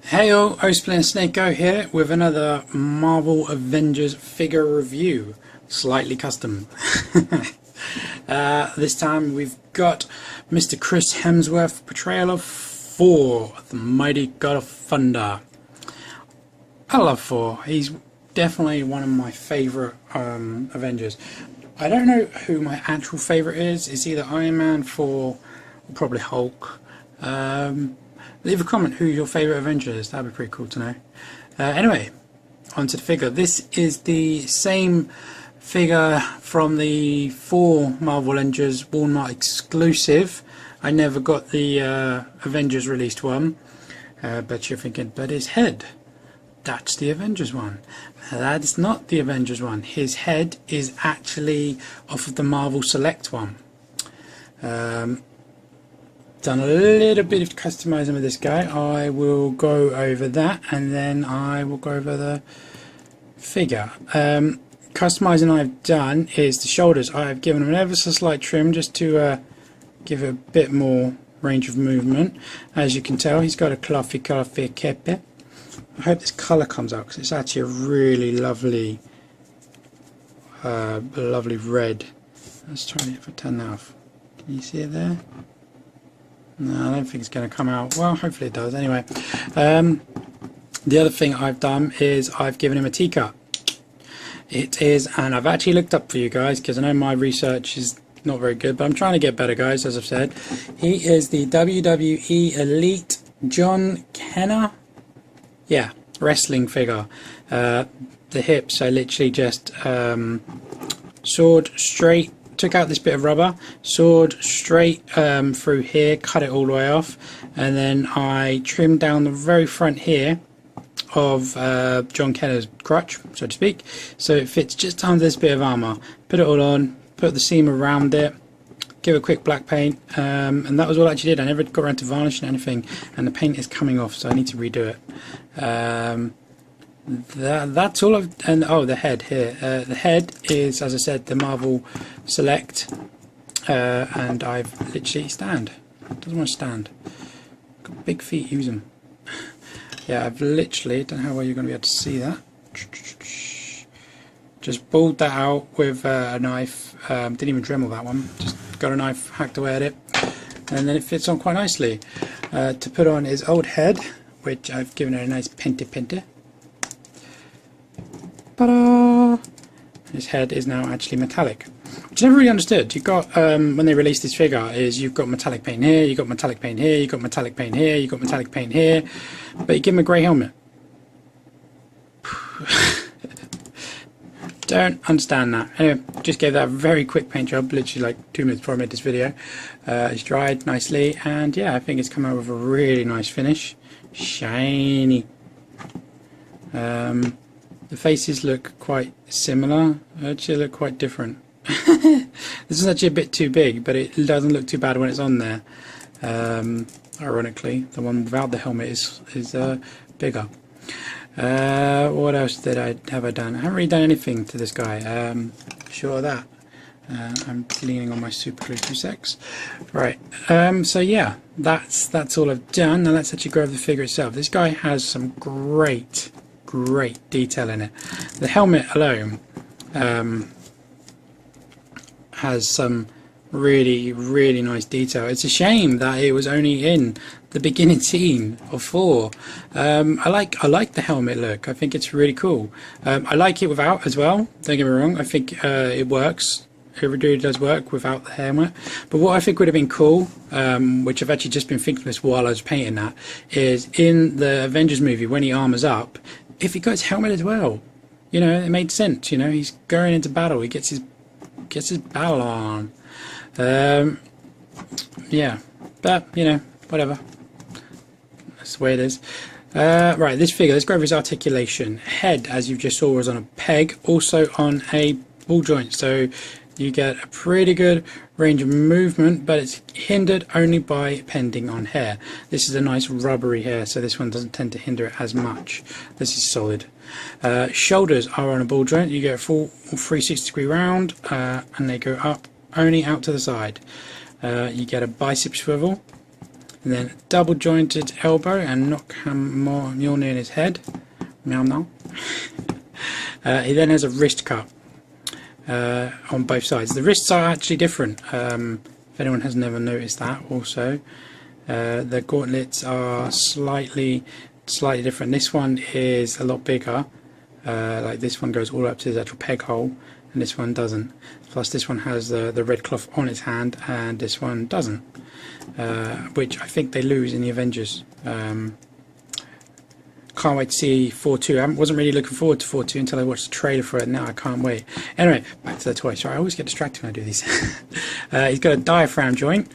Heyo, Osplen Snakeo here with another Marvel Avengers figure review, slightly custom. This time we've got Mr. Chris Hemsworth portrayal of Thor, the mighty god of thunder. I love Thor. He's definitely one of my favourite Avengers. I don't know who my actual favourite is. It's either Iron Man, Thor, or probably Hulk. Leave a comment who your favourite Avenger is, that'd be pretty cool to know. Anyway, onto the figure. This is the same figure from the 4 Marvel Avengers Walmart exclusive. I never got the Avengers released one, but you're thinking, but his head, that's the Avengers one. That's not the Avengers one. His head is actually off of the Marvel Select one. Done a little bit of customizing with this guy. I will go over that and then I will go over the figure. Customizing I've done is the shoulders. I've given them an ever so slight trim just to give it a bit more range of movement. As you can tell, he's got a cluffy cape. I hope this colour comes out because it's actually a really lovely lovely red. Let's try if I turn that off. Can you see it there? No, I don't think it's going to come out. Well, hopefully it does. Anyway, the other thing I've done is I've given him a teacup. It is, and I've actually looked up for you guys because I know my research is not very good, but I'm trying to get better, guys, as I've said. He is the WWE Elite John Cena, yeah, wrestling figure. The hips are literally just sword straight. Took out this bit of rubber, sword straight through here, cut it all the way off, and then I trimmed down the very front here of John Cena's crotch, so to speak, so it fits just under this bit of armour. Put it all on, put the seam around it, give it a quick black paint, and that was all I actually did. I never got around to varnishing anything, and the paint is coming off, so I need to redo it. That's all I've, and oh, the head here. The head is, as I said, the Marvel Select, and I've literally doesn't want to stand. Got big feet, use them. Yeah, I've literally, don't know how well you're going to be able to see that. Just balled that out with a knife. Didn't even Dremel that one. Just got a knife, hacked away at it, and then it fits on quite nicely. To put on his old head, which I've given it a nice pente. Ta-da! His head is now actually metallic, which I never really understood. You've got, when they released this figure, is you've got metallic paint here, you've got metallic paint here, you've got metallic paint here, you've got metallic paint here, but you give him a grey helmet. Don't understand that. Anyway, just gave that a very quick paint job, literally like 2 minutes before I made this video. It's dried nicely, and yeah, I think it's come out with a really nice finish. Shiny. The faces look quite similar, actually look quite different. This is actually a bit too big, but it doesn't look too bad when it's on there. Ironically, the one without the helmet is bigger. What else have I done? I haven't really done anything to this guy, sure of that. I'm leaning on my super glue 2 Right, so yeah, that's all I've done. Now let's actually go over the figure itself. This guy has some great detail in it. The helmet alone has some really nice detail. It's a shame that it was only in the beginning scene of Thor. I like the helmet look. I think it's really cool. I like it without as well, don't get me wrong. I think it works. It really does work without the helmet. But what I think would have been cool, which I've actually just been thinking this while I was painting that, is in the Avengers movie when he armors up, if he got his helmet as well. You know, it made sense. You know, he's going into battle. He gets his battle on. Yeah, but you know, whatever. That's the way it is. Right, this figure. Let's go over his articulation. Head, as you just saw, was on a peg, also on a ball joint. So you get a pretty good range of movement, but it's hindered only by pending on hair. This is a nice rubbery hair, so this one doesn't tend to hinder it as much. This is solid. Shoulders are on a ball joint. You get a full 360-degree round, and they go up only out to the side. You get a bicep swivel, and then double jointed elbow and knock Mjolnir in his head. Meow meow. He then has a wrist cut on both sides. The wrists are actually different, if anyone has never noticed that. Also, the gauntlets are slightly different. This one is a lot bigger, like this one goes all up to his actual peg hole, and this one doesn't. Plus this one has the red cloth on its hand, and this one doesn't, which I think they lose in the Avengers. Can't wait to see Thor 2. I wasn't really looking forward to Thor 2 until I watched the trailer for it. Now I can't wait. Anyway, back to the toy. Sorry, I always get distracted when I do these. He's got a diaphragm joint,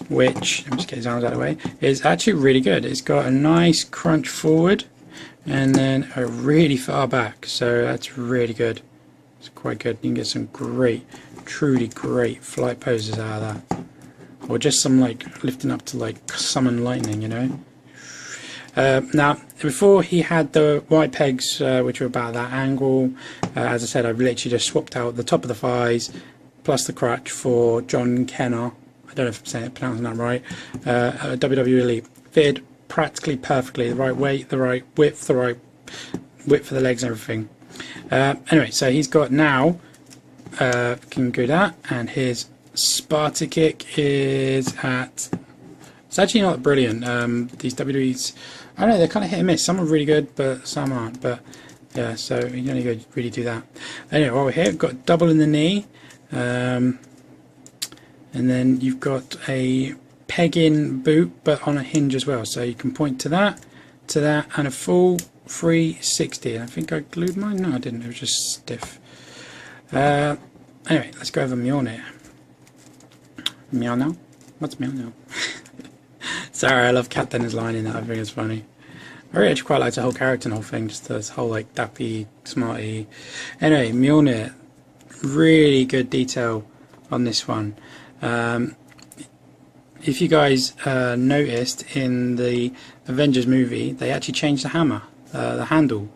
which, let me just get his arms out of the way, is actually really good. It's got a nice crunch forward and then a really far back. So that's really good. It's quite good. You can get some great, truly great flight poses out of that. Or just some like lifting up to like summon lightning, you know. Now, before he had the white pegs, which were about that angle, as I said, I've literally just swapped out the top of the thighs plus the crutch for John Kenner. I don't know if I'm pronouncing that right. WWE Elite. Fitted practically perfectly. The right weight, the right width, the right width for the legs and everything. Anyway, so he's got now, can do that, and his Sparta kick is at... It's actually not brilliant. These WWEs, I don't know, they're kind of hit and miss. Some are really good, but some aren't. But yeah, so you can only go really do that. Anyway, while we're here, we've got double in the knee, and then you've got a peg-in boot, but on a hinge as well. So you can point to that, and a full 360. And I think I glued mine. No, I didn't. It was just stiff. Anyway, let's go over Mjolnir. Meow now. What's meow now? Sorry, I love Kat Denner's line in that. I think it's funny. I really actually quite like the whole character and the whole thing, just this whole like dappy, smarty. Anyway, Mjolnir, really good detail on this one. If you guys noticed in the Avengers movie, they actually changed the hammer, the handle.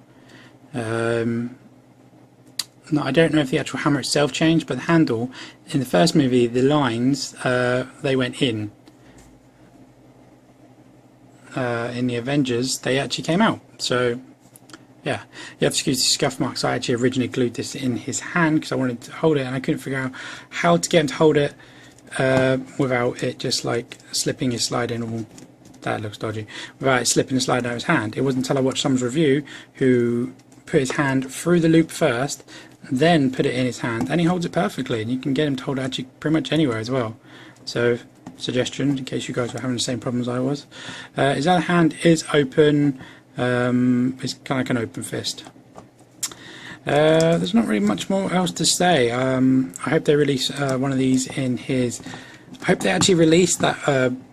No, I don't know if the actual hammer itself changed, but the handle in the first movie, the lines they went in. In the Avengers, they actually came out. So yeah, you have to excuse the scuff marks. I actually originally glued this in his hand because I wanted to hold it, and I couldn't figure out how to get him to hold it without it just like slipping and sliding. Or that looks dodgy. Without it slipping and sliding out of his hand. It wasn't until I watched someone's review who put his hand through the loop first, then put it in his hand, and he holds it perfectly. And you can get him to hold it actually pretty much anywhere as well. So, suggestion in case you guys were having the same problems I was. His other hand is open. It's kind of like an open fist. There's not really much more else to say. I hope they release one of these in his... I hope they actually released that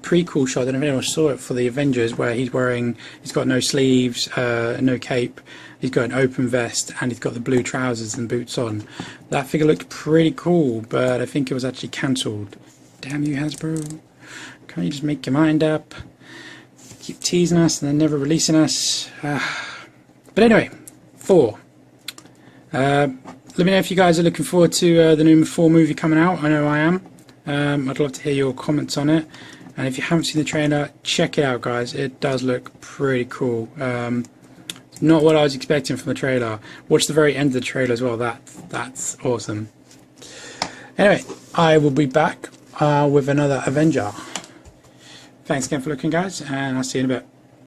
prequel shot. I don't know if anyone saw it for the Avengers, where he's got no sleeves, no cape, he's got an open vest, and he's got the blue trousers and boots on. That figure looked pretty cool, but I think it was actually cancelled. Damn you, Hasbro. Can't you just make your mind up? Keep teasing us and then never releasing us. But anyway, Thor. Let me know if you guys are looking forward to the new Thor movie coming out. I know I am. I'd love to hear your comments on it. And if you haven't seen the trailer, check it out, guys. It does look pretty cool. Not what I was expecting from the trailer. Watch the very end of the trailer as well. That's awesome. Anyway, I will be back with another Avenger. Thanks again for looking, guys, and I'll see you in a bit.